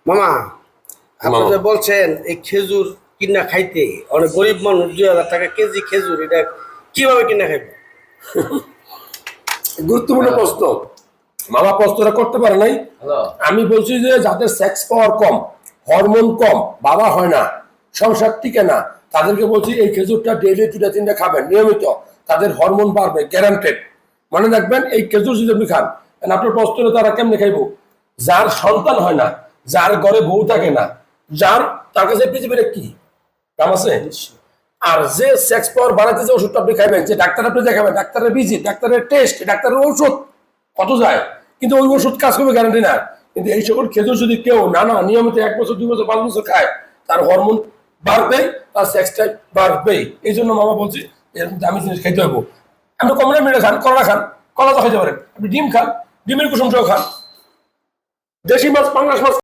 মামা, আপনি মামা যে বলছেন এই খেজুর কিনা খাইতে অনেক গরিব মানুষ 2,000 টাকা কেজি খেজুর, এটা কিভাবে কিনা খাইবে? গুরুত্বপূর্ণ প্রশ্ন। মামা প্রশ্নটা করতে পারে নাই। আমি বলছি যে যাদের সেক্স পাওয়ার কম, হরমোন কম, বাবা হয় না, সংসার টিকে না, তাদেরকে বলছি এই খেজুরটা ডেইলি 2-3টা খাবেন নিয়মিত, তাদের হরমোন বাড়বে গ্যারান্টেড। মনে রাখবেন এই খেজুর যদি আপনি খান, আপনার প্রশ্ন তারা কেমনে খাইবো? যার সন্তান হয় না, যার ঘরে বউ থাকে না, যার তার কাছে পৃথিবীর কি কাম আছে? আর যে সেক্স পাওয়ার বাড়াতে যে ওষুধটা আপনি খাবেন, যে ডাক্তার আপনি দেখাবেন, ডাক্তারের ভিজিট, ডাক্তারের টেস্ট, ডাক্তারের ওষুধ কত যায়, কিন্তু ওই ওষুধ কাজ করবে গ্যারান্টি না। কিন্তু এই সকল খেজুর যদি কেউ না নিয়মিত 1 বছর 2 বছর 5 বছর খায়, তার হরমোন বাড়বে, তার সেক্স টাইম বাড়বেই। এই জন্য মামা বলছি এরকম দামি জিনিস খাইতে হবে। আপনি কমলা মেরে খান, কলা খান, কলা তো খাইতে পারেন, আপনি ডিম খান, ডিমের কুসুম সহ খান, দেশি মাছ, পাঙ্গাস মাছ